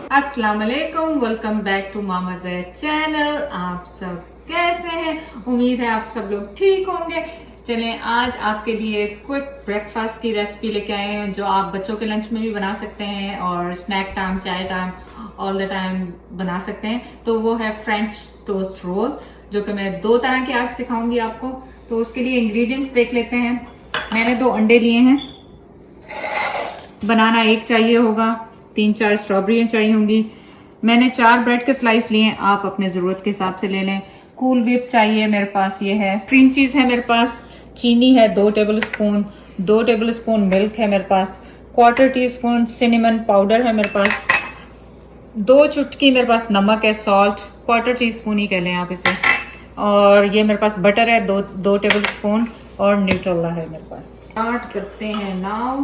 अस्सलाम वालेकुम, welcome back to Mama Zaid channel. आप सब कैसे हैं? उम्मीद है आप सब लोग ठीक होंगे। चलें, आज आपके लिए क्विक ब्रेकफास्ट की रेसिपी लेके आए हैं जो आप बच्चों के लंच में भी बना सकते हैं और स्नैक टाइम, चाय टाइम, ऑल द टाइम बना सकते हैं। तो वो है फ्रेंच टोस्ट रोल, जो कि मैं दो तरह के आज सिखाऊंगी आपको। तो उसके लिए इंग्रेडिएंट्स देख लेते हैं। मैंने 2 अंडे लिए हैं, बनाना 1 चाहिए होगा, 3-4 स्ट्रॉबेरियाँ चाहिए होंगी। मैंने 4 ब्रेड के स्लाइस लिए हैं, आप अपने ज़रूरत के हिसाब से ले लें। कूल व्हिप चाहिए, मेरे पास ये है। क्रीम चीज़ है मेरे पास, चीनी है 2 table spoon, 2 table spoon milk है मेरे पास, 1/4 टीस्पून सिनेमन पाउडर है मेरे पास, 2 चुटकी मेरे पास नमक है, सॉल्ट, 1/4 टीस्पून ही कह लें आप इसे। और ये मेरे पास बटर है 2 टेबल स्पून और न्यूट्रेला है मेरे पास। स्टार्ट करते हैं नाउ।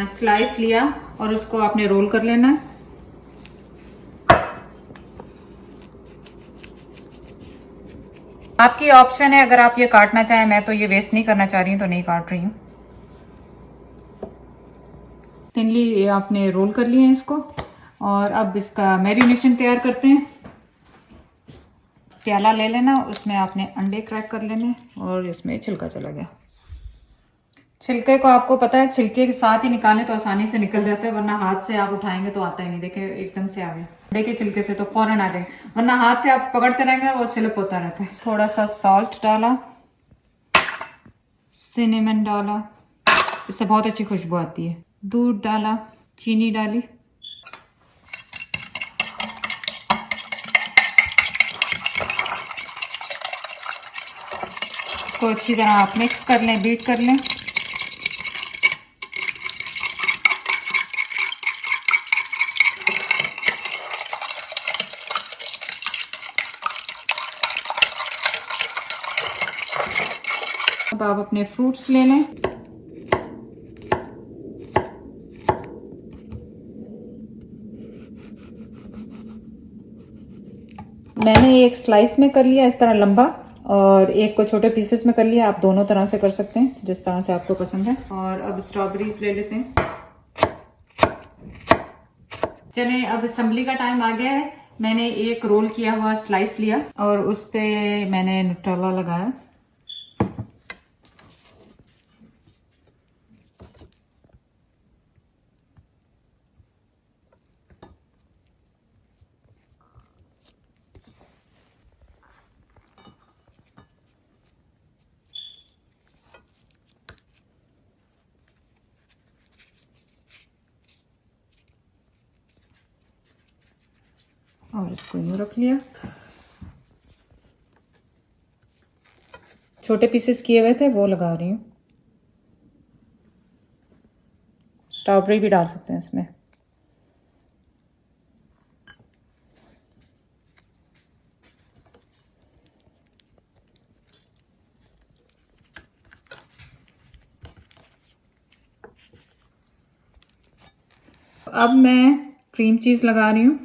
स्लाइस लिया और उसको आपने रोल कर लेना है। आपकी ऑप्शन है, अगर आप ये काटना चाहें। मैं तो ये वेस्ट नहीं करना चाह रही हूँ तो नहीं काट रही हूँ। थिनली आपने रोल कर लिए हैं इसको, और अब इसका मैरिनेशन तैयार करते हैं। प्याला ले लेना, उसमें आपने अंडे क्रैक कर लेने और इसमें छिलका चला गया। छिलके को आपको पता है, छिलके के साथ ही निकालें तो आसानी से निकल जाता है, वरना हाथ से आप उठाएंगे तो आता ही नहीं। देखे एकदम से आ गया। देखिए छिलके से तो फौरन आ जाएगा, वरना हाथ से आप पकड़ते रहेंगे वो स्लिप होता रहता है। थोड़ा सा सॉल्ट डाला, सिनेमन डाला, इससे बहुत अच्छी खुशबू आती है। दूध डाला, चीनी डाली, इसको अच्छी तरह आप मिक्स कर लें, बीट कर लें। अब आप अपने फ्रूट्स ले लें। मैंने एक स्लाइस में कर लिया इस तरह लंबा, और एक को छोटे पीसेस में कर लिया। आप दोनों तरह से कर सकते हैं, जिस तरह से आपको पसंद है। और अब स्ट्रॉबेरीज ले लेते हैं। चलें, अब असेंबली का टाइम आ गया है। मैंने एक रोल किया हुआ स्लाइस लिया और उस पे मैंने न्यूट्रेला लगाया। और इसको यूं रख लिया। छोटे पीसेस किए हुए थे वो लगा रही हूँ। स्ट्रॉबेरी भी डाल सकते हैं इसमें। अब मैं क्रीम चीज लगा रही हूँ।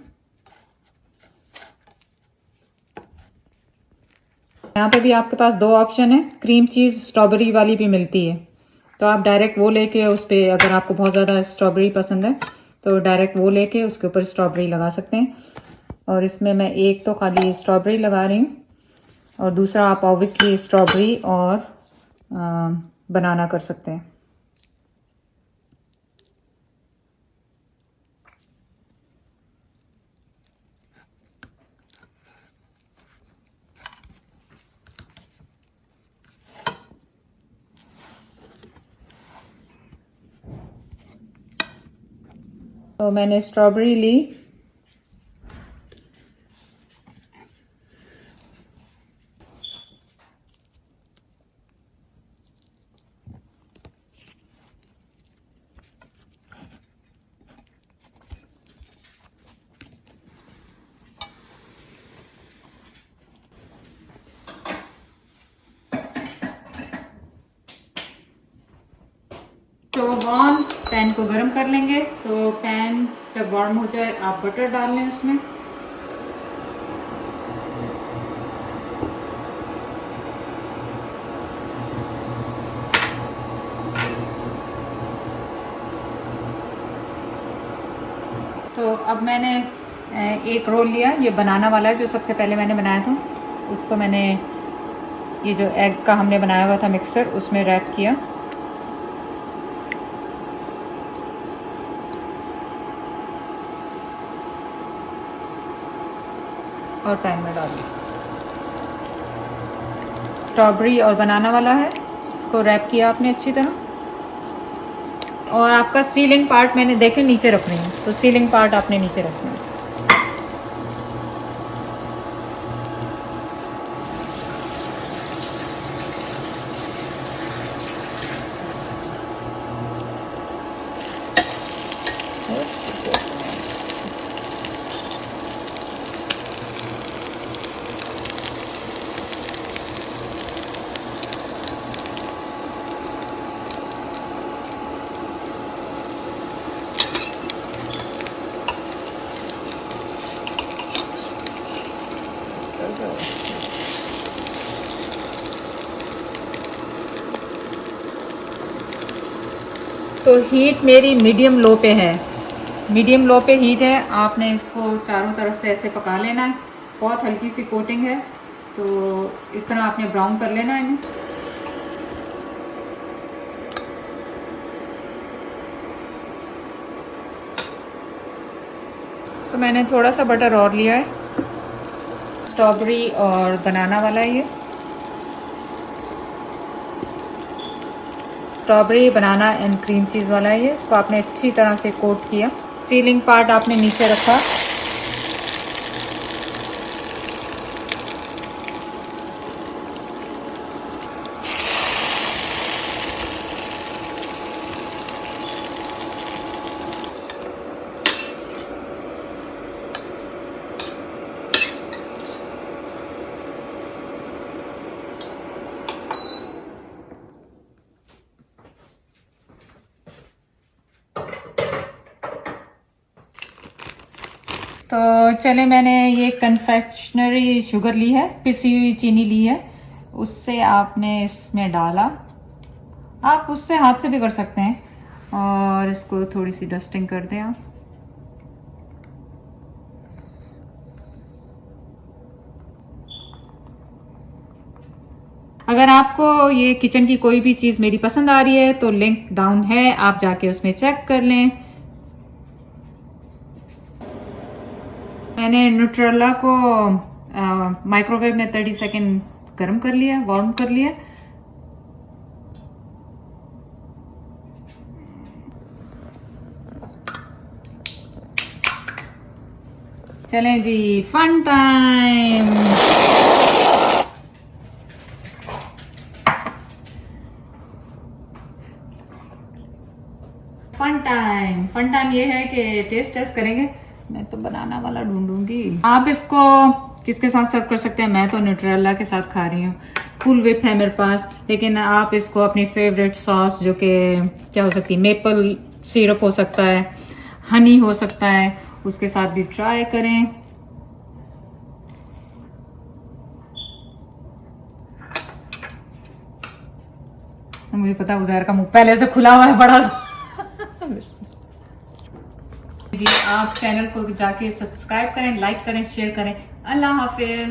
यहाँ पे भी आपके पास 2 ऑप्शन है, क्रीम चीज स्ट्रॉबेरी वाली भी मिलती है। तो आप डायरेक्ट वो लेके उस पर, अगर आपको बहुत ज़्यादा स्ट्रॉबेरी पसंद है तो डायरेक्ट वो लेके उसके ऊपर स्ट्रॉबेरी लगा सकते हैं। और इसमें मैं एक तो खाली स्ट्रॉबेरी लगा रही हूँ, और दूसरा आप ऑब्वियसली स्ट्रॉबेरी और बनाना कर सकते हैं। तो मैंने स्ट्रॉबेरी ली, स्टोव ऑन, पैन को गर्म कर लेंगे। तो पैन जब वार्म हो जाए आप बटर डाल लें उसमें। तो अब मैंने एक रोल लिया, ये बनाना वाला है जो सबसे पहले मैंने बनाया था। उसको मैंने ये जो एग का हमने बनाया हुआ था मिक्सचर उसमें रैप किया। और पैन में डाल दिया। स्ट्रॉबेरी और बनाना वाला है, इसको रैप किया आपने अच्छी तरह। और आपका सीलिंग पार्ट मैंने देखे नीचे रख रही हूँ, तो सीलिंग पार्ट आपने नीचे रखना है। तो हीट मेरी मीडियम लो पे है, मीडियम लो पे हीट है। आपने इसको चारों तरफ से ऐसे पका लेना है। बहुत हल्की सी कोटिंग है, तो इस तरह आपने ब्राउन कर लेना है इन्हें। तो मैंने थोड़ा सा बटर और लिया है। स्ट्रॉबेरी और बनाना वाला है ये। Strawberry banana and cream cheese वाला है ये। इसको आपने अच्छी तरह से कोट किया। सीलिंग पार्ट आपने नीचे रखा। तो चले, मैंने ये कन्फेक्शनरी शुगर ली है, पिसी हुई चीनी ली है, उससे आपने इसमें डाला। आप उससे हाथ से भी कर सकते हैं। और इसको थोड़ी सी डस्टिंग कर दें आप। अगर आपको ये किचन की कोई भी चीज़ मेरी पसंद आ रही है तो लिंक डाउन है, आप जाके उसमें चेक कर लें। मैंने न्यूट्रेला को माइक्रोवेव में 30 सेकेंड गर्म कर लिया, वार्म कर लिया। चलें जी, फन टाइम। फन टाइम ये है कि टेस्ट करेंगे। मैं तो बनाना वाला ढूंढूंगी। आप इसको किसके साथ सर्व कर सकते हैं? मैं तो न्यूट्रेला के साथ खा रही हूँ। कूल व्हिप है मेरे पास, लेकिन आप इसको अपनी फेवरेट सॉस, जो कि क्या हो सकती है, मेपल सिरप हो सकता है, हनी हो सकता है, उसके साथ भी ट्राई करें। मुझे पता है उज़ैर का मुंह पहले से खुला हुआ है बड़ा सा। आप चैनल को जाके सब्सक्राइब करें, लाइक करें, शेयर करें। अल्लाह हाफिज।